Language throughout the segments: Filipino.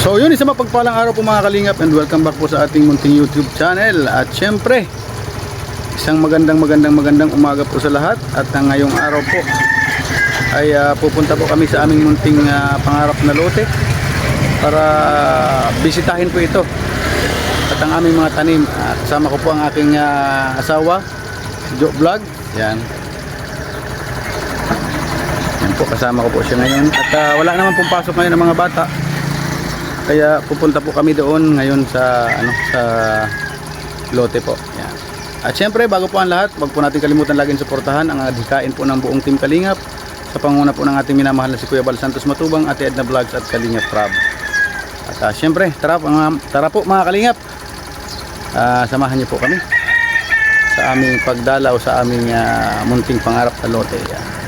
So yun, isang mapagpalang araw po mga kalingap, and welcome back po sa ating munting YouTube channel. At syempre, isang magandang umaga po sa lahat. At ngayong araw po ay pupunta po kami sa aming munting pangarap na lote para bisitahin po ito at ang aming mga tanim. Kasama ko po ang aking asawa, Jo Vlog. Yan po, kasama ko po siya ngayon. At wala naman pong pasok ngayon ng mga bata, kaya pupunta po kami doon ngayon sa sa lote po. Yan. At syempre, bago po ang lahat, wag po natin kalimutan laging suportahan ang adhikain po ng buong Team Kalingap sa panguna po ng ating minamahal na si Kuya Bal Santos Matubang, Ate Edna Vlogs at Kalingap Prab. At syempre, tara po mga Kalingap, samahan niyo po kami sa aming pagdalaw sa aming munting pangarap na lote. Yan.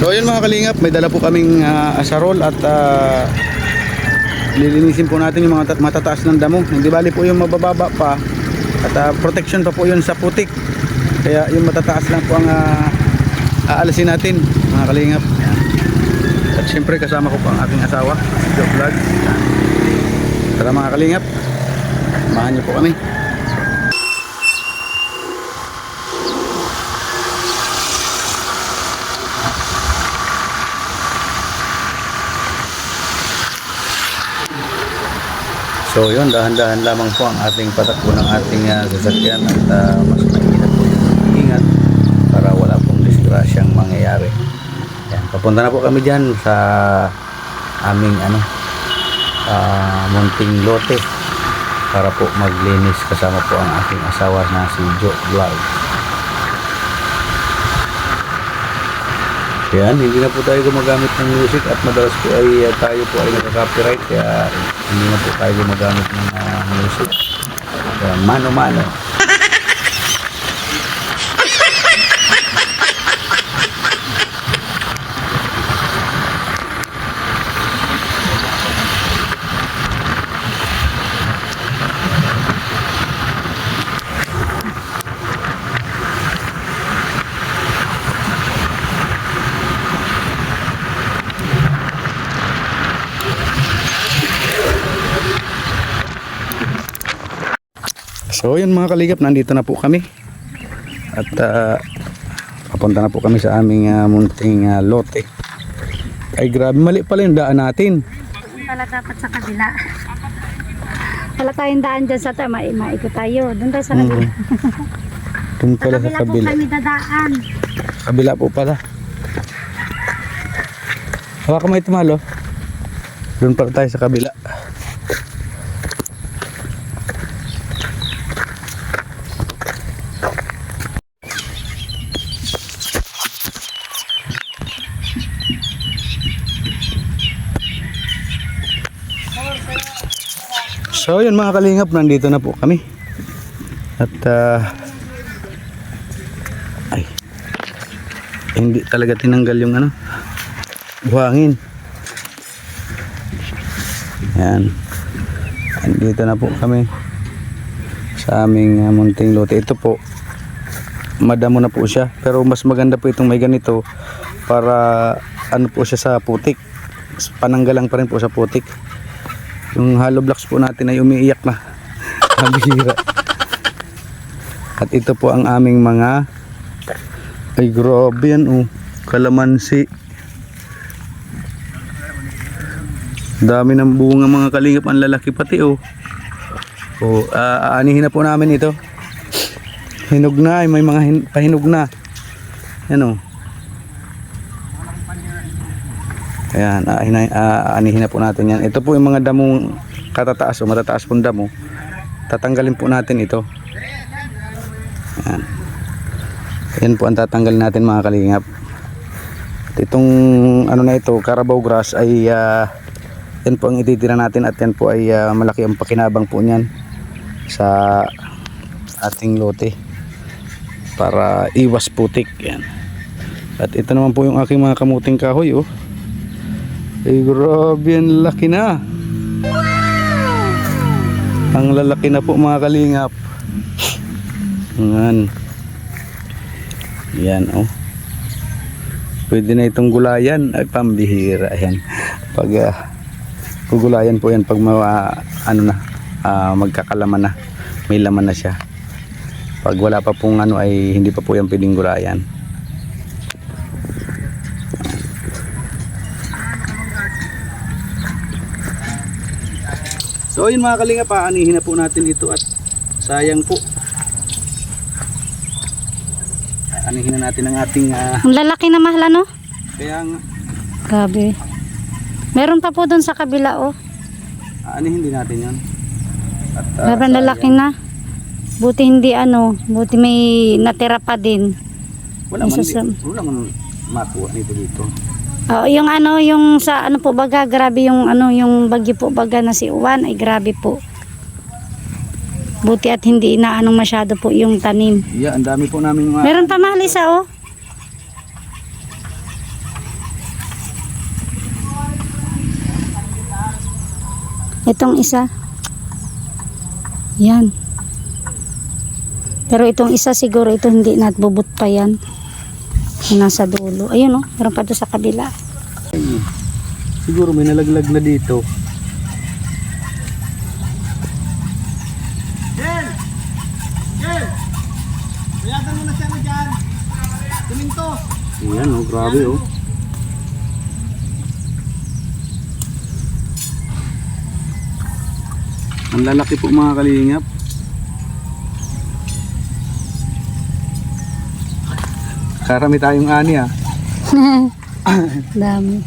So ayun mga Kalingap, may dala po kaming asarol at lilinisin po natin yung mga matataas ng damo. Hindi bali po yung mabababa pa at protection pa po yun sa putik. Kaya yung matataas lang po ang aalisin natin mga Kalingap. At syempre kasama ko po ang aking asawa, si Jo Vlog. Tara mga Kalingap, samahan niyo po kami. So yun, dahan-dahan lamang po ang ating patakbo ng ating sasakyan at mas maingat po yung ingat para wala pong disgrasyang mangyayari. Yan, papunta na po kami dyan sa aming munting lote para po maglinis kasama po ang aking asawa na si Jo Vlog. Yan, hindi na po tayo gumagamit ng music at madalas po ay tayo po ay naka-copyright, kaya hindi na po tayo gumagamit ng music. Kaya mano-mano. So yun mga Kalingap, nandito na po kami at papunta na po kami sa aming munting lote. Ay grabe, mali pala yung daan natin. Pala dapat sa kabila. Wala tayong daan dyan sa tama, maikot tayo. Doon tayo sa kabila. Doon pala sa kabila. Po kami dadaan. Kabila po pala. Hawakan mo ito malo. Doon pala tayo sa kabila. So yun mga Kalingap, nandito na po kami. At ay, hindi talaga tinanggal yung buhangin. Yan, nandito na po kami sa aming munting lote. Ito po, madamo na po siya, pero mas maganda po itong may ganito para po siya sa putik, pananggalang pa rin po sa putik. Yung hollow blocks po natin ay umiiyak na. Kabihira. At ito po ang aming mga, ay grabe yan kalamansi. Dami ng bunga mga Kalingap, ang lalaki pati aanihin na po namin ito. Hinog na, may mga pahinog na. Yan Ayan, aanihin na po natin yan. Ito po yung mga damong katataas matataas pong damo. Tatanggalin po natin ito. Ayan. Yan po ang tatanggalin natin mga Kalingap. At itong na ito, Carabao grass ay yan po ang ititira natin, at yan po ay malaki ang pakinabang po niyan sa ating lote para iwas putik. Yan. At ito naman po yung aking mga kamuting kahoy Ay, grabe, ang laki na. Ang lalaki na po mga kalingap. Yan. Yan, oh. Pwede na itong gulayan. Ay, pambihira. Yan. Pag gugulayan po yan pag ano na, magkakalaman na. May laman na siya. Pag wala pa pong ano ay hindi pa po yan pwedeng gulayan. So yun mga kalinga, paanihin na po natin ito at sayang po. Anihin na natin ang ating Ang lalaki na mahal, ano? kaya nga, Grabe. Meron pa po doon sa kabila, oh. aanihin din natin yan. At Grabe, ang lalaki na. Buti hindi ano, buti may natira pa din. wala man, Isa sa- wala man makuha nito dito. Oh, yung ano, yung sa ano po baga, grabe yung ano, yung bagyo po baga na si Uwan, ay grabe po. Buti at hindi inaanong masyado po yung tanim. Yeah, ang dami po namin mga Meron pa mahal isa, oh. Itong isa. Yan. Pero itong isa siguro ito hindi natbubot pa yan. Yung nasa dulo. Ayun, oh. Meron pa doon sa kabila. Ay, siguro may nalaglag na dito. Ayan, oh, grabe, oh. Ang lalaki po mga kalingap. Karami tayong ani, ah. Dami.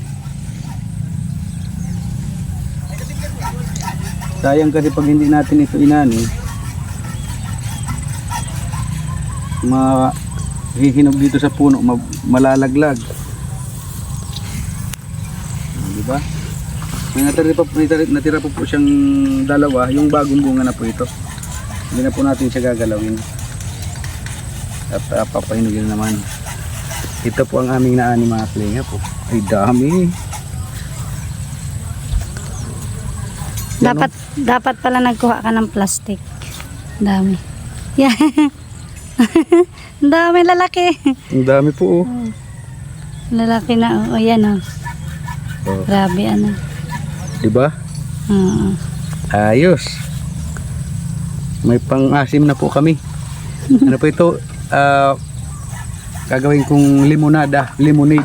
Sayang kasi pag hindi natin ito inani, hihinog dito sa puno, malalaglag. Di ba? May natira po siyang dalawa, yung bagong bunga na po ito. Hindi na po natin siya gagalawin. At papahinugin naman. Ito po ang aming naani mga kalinga po. Ay dami. Dapat pala nagkuha ka ng plastic. Dami. Yeah. Ang dami lalaki. Ang dami po, oh. Lalaki na, oh. Yan, oh. Oh. Grabe, ano. Di ba? Oo. Ayos. May pang-asim na po kami. Ano po ito? Gagawin kong limonada, lemonade.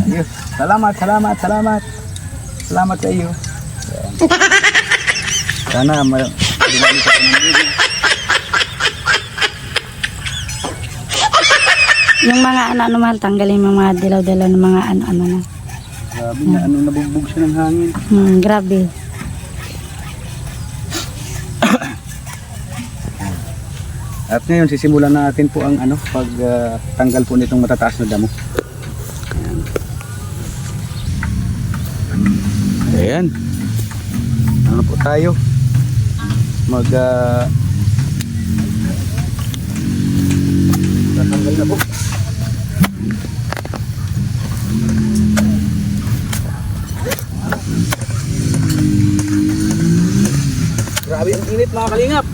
Ayos. Salamat. Salamat sa iyo. Sana dumami sa pananggaling. Yung mga ano mahal, tanggalin yung mga dilaw-dilaw ng mga ano na. Grabe na, nabugbog siya ng hangin. Grabe. At ngayon sisimulan natin po ang pag tanggal po nitong matataas na damo. Ayan. Ano po tayo? Tatanggal na po. Grabe ang init mga kalingap.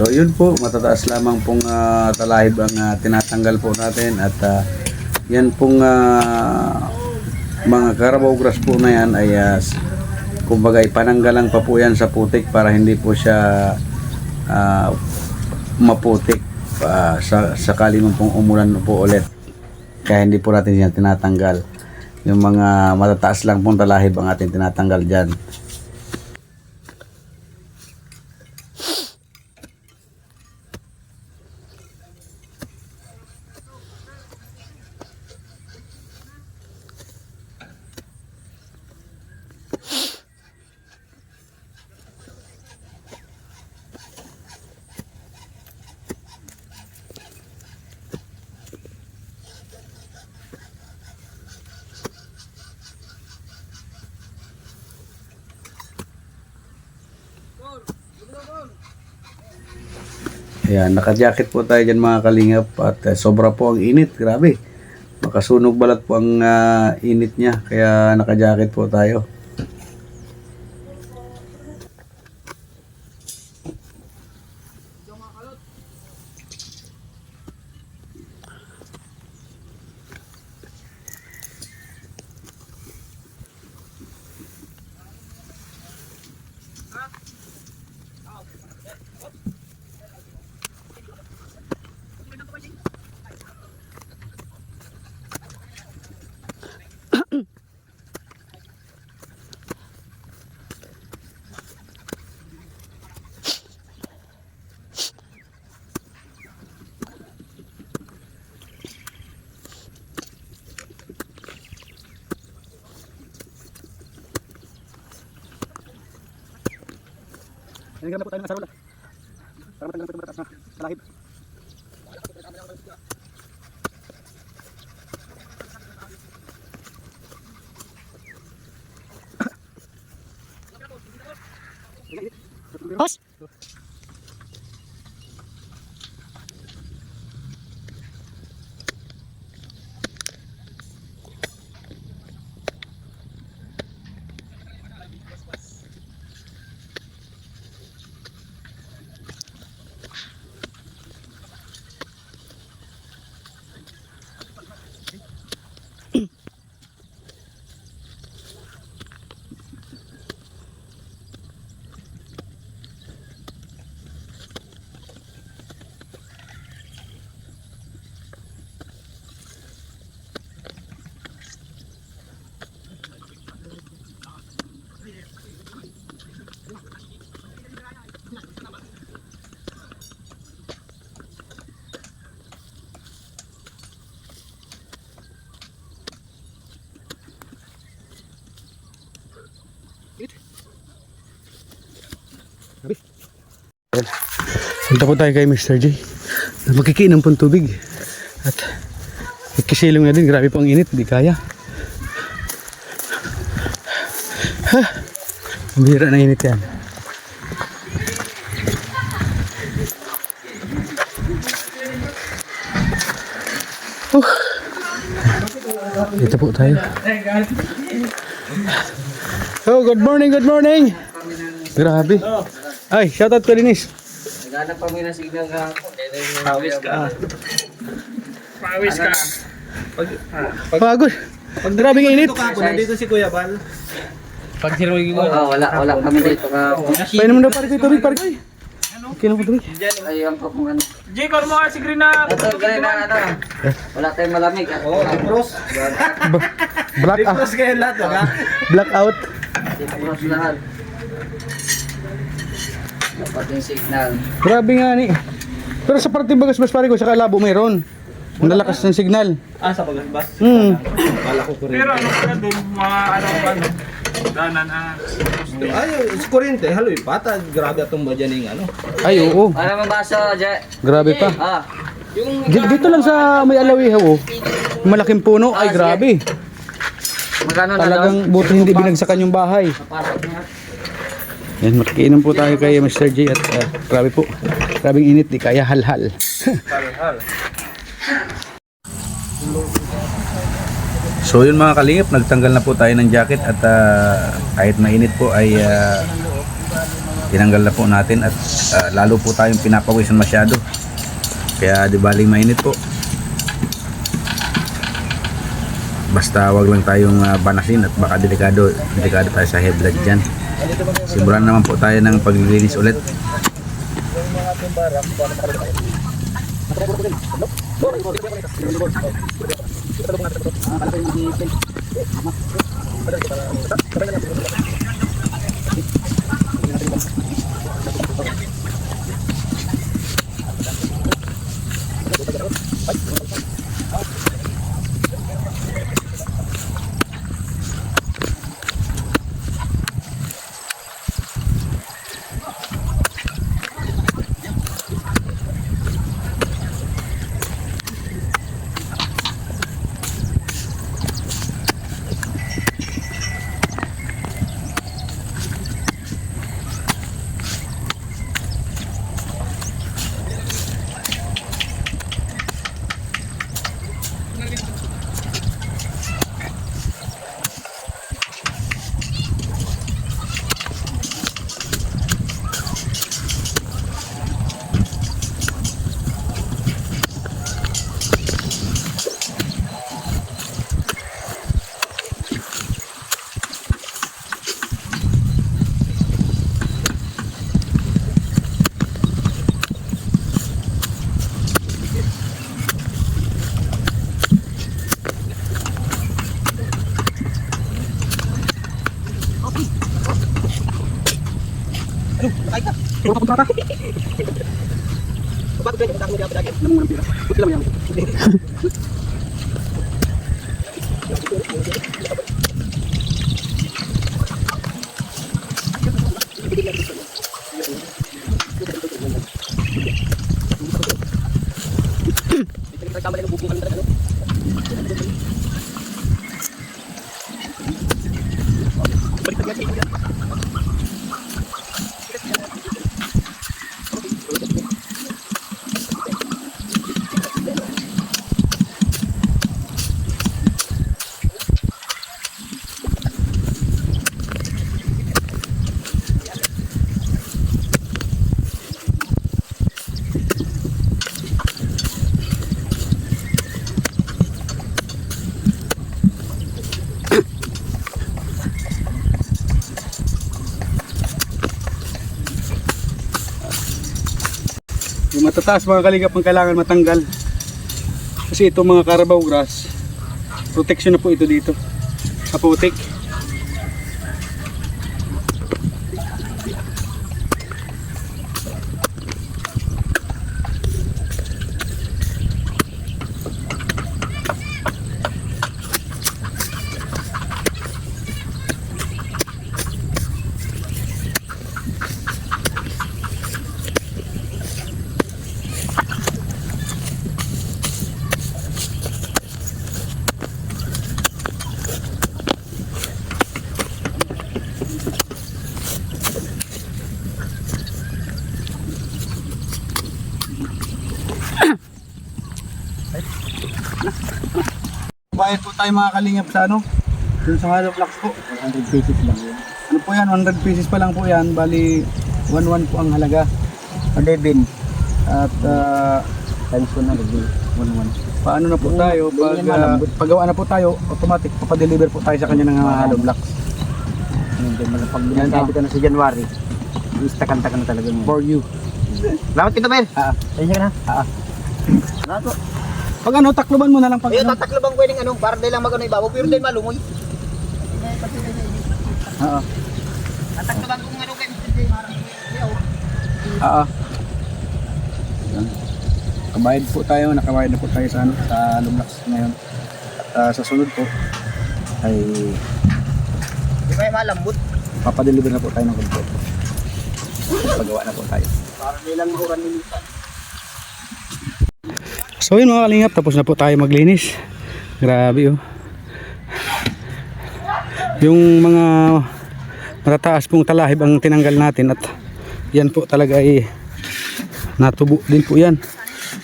So yun po, matataas lamang pong talahib ang tinatanggal po natin at yan pong mga Carabao grass po na yan ay kumbaga ipananggalang pa po yan sa putik para hindi po siya maputik sakali man pong umulan po ulit. Kaya hindi po natin yan tinatanggal. Yung mga matataas lang pong talahib ang ating tinatanggal dyan. Ayan, naka-jacket po tayo dyan mga kalingap at sobra po ang init, grabe. Makasunog balat po ang init niya, kaya naka-jacket po tayo. Naggamit po tayo ng asarola para matanggal po yung mataas na talahib. Boss. Punta po tayo kay Mr. J. Magkikiinom pong tubig. At kisilong na din. Grabe po ang init. Hindi kaya. Ang bihira na init yan. Dito po tayo. Oh, good morning, good morning. Grabe. Ay, shoutout ko Linis. Naghanap kami ng signal ka. Pawis ka. Pawis ka. Pagod. Pag grabe ang init. Nandito si Kuya Bal. Pag hirugi ko. Wala kami dito ka. Painom mo daw pare ko yung tubig, pare ko. Kinom ko tubig. Ayun po kung ano. Jay, kung mo ka si Green na. Ito, ganyan na ano. Wala tayong malamig. Oo, Dipros. Black out. Dipros kayo lahat, ha? Black out. Dipros lahat. Dapat yung signal. Grabe nga ni. Pero sa parte bagas mas pare ko sa Kalabo mayroon. Ang lalakas ng signal. Sa pagasbas. Kala ko Pero ano ka doon, mga ano, danan Ay, si Corriente, haloy pata, grabe atong ba dyan yung ano? Ay, oo. Para mabasa, Jay. Grabe pa. Yung Dito lang sa may Alawihaw, oh. Malaking puno. Ay, grabe. magkano na Talagang buti hindi binagsakan yung bahay. Pasok na. Yan, makikinom po tayo kay Mr. J at grabe po. Grabing init, di kaya halhal. So yun mga kalingap, nagtanggal na po tayo ng jacket at kahit mainit po ay tinanggal na po natin at lalo po tayong pinapawisan masyado. Kaya di baling mainit po. Basta wag lang tayong banasin at baka delikado tayo sa high blood dyan. Simulan naman po tayo ng paglilinis ulit. Yung matataas mga kalingap ang kailangan matanggal. Kasi ito mga Carabao grass, protection na po ito dito sa putik. Bayad po tayo mga kalingap sa ano? Dun sa hollow blocks po. 100 pesos lang yun. Ano po yan? 100 pesos pa lang po yan. Bali 1-1 po ang halaga. 11. At times 100 1-1. Paano na po tayo? Paggawa na po tayo, automatic papadeliver po tayo sa kanya ng hollow blocks. Pag binasabi ka na sa January, istakanta ka na talaga mo. For you. Salamat kita, Ben. Ayun ka na. Salamat po. Pag ano, takloban mo na lang pag ano. Tataklo bang pwedeng ano, para dahil lang mag-ano ibabaw, pero dahil malumoy. Oo. Tataklo bang kung ano kayo, Mr. J, Oo. Yan. Nakabayad po tayo, nakabayad na po tayo sa ano, sa Lumlax ngayon. At sa sunod po ay Di ba yung malambot? papadeliver na po tayo ng kompleto. Pagawa na po tayo. Para dahil lang mahuran nilitan. So yun mga kalingap, tapos na po tayo maglinis. Grabe oh. Yung mga matataas pong talahib ang tinanggal natin at yan po talaga ay natubo din po yan.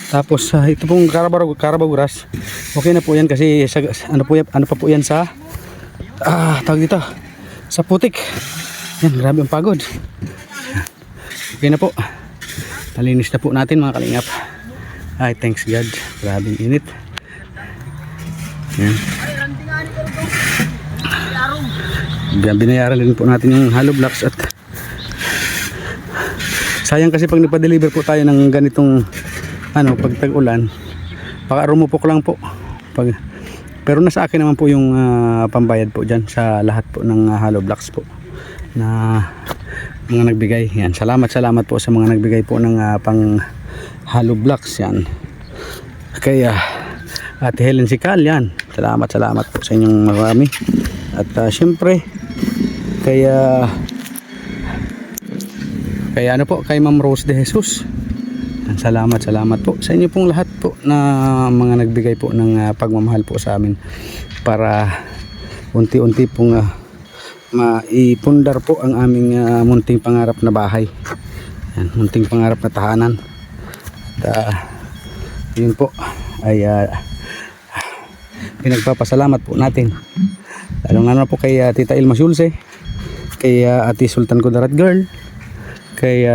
Tapos ito pong Carabao grass, okay na po yan kasi ano pa po yan sa tawag dito, sa putik. Yan, grabe ang pagod. Okay na po. Nalinis na po natin mga kalingap. Ay, thanks God. Grabing init. Yan. Binayaran din po natin yung hollow blocks at sayang kasi pag nagpa-deliver po tayo ng ganitong pag tag-ulan, baka rumupok lang po. Pero nasa akin naman po yung pambayad po dyan sa lahat po ng hollow blocks po na mga nagbigay. Yan. Salamat po sa mga nagbigay po ng pang hollow blocks yan. Kaya Ate Helen Sikal yan. Salamat po sa inyong marami. At syempre kaya kay Ma'am Rose de Jesus. Salamat po sa inyo pong lahat po na mga nagbigay po ng pagmamahal po sa amin para unti-unti pong maipundar po ang aming munting pangarap na bahay. Yan, munting pangarap na tahanan. At yun po ay pinagpapasalamat po natin. Lalong na po kay Tita Ilma Shulce, kay Ate Sultan Kudarat Girl, kay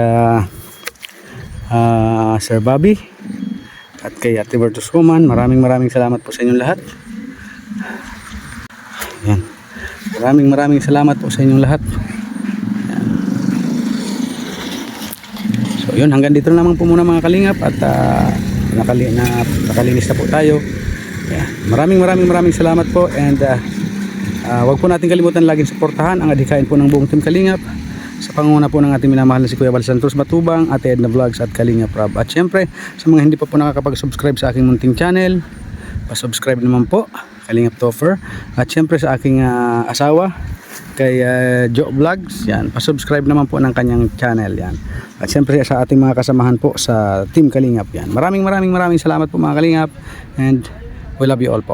Sir Bobby at kay Ate Bertus Kuman. Maraming salamat po sa inyong lahat. Yan. Maraming salamat po sa inyong lahat. Yan. So yun, hanggang dito na naman po muna mga kalingap at nakalinis na po tayo. Yan. Maraming salamat po and wag po natin kalimutan laging suportahan ang adhikain po ng buong Team Kalingap sa pangunguna po ng ating minamahal na si Kuya Val Santos Matubang, Ate Edna Vlogs at Kalingap Rob. At syempre sa mga hindi pa po nakakapag-subscribe sa aking munting channel, pa-subscribe naman po, Kalingap Toffer. At syempre sa aking asawa kay Joe Vlogs, yan, pa-subscribe naman po ng kanyang channel yan. At syempre sa ating mga kasamahan po sa Team Kalingap yan. Maraming salamat po mga Kalingap and we love you all po.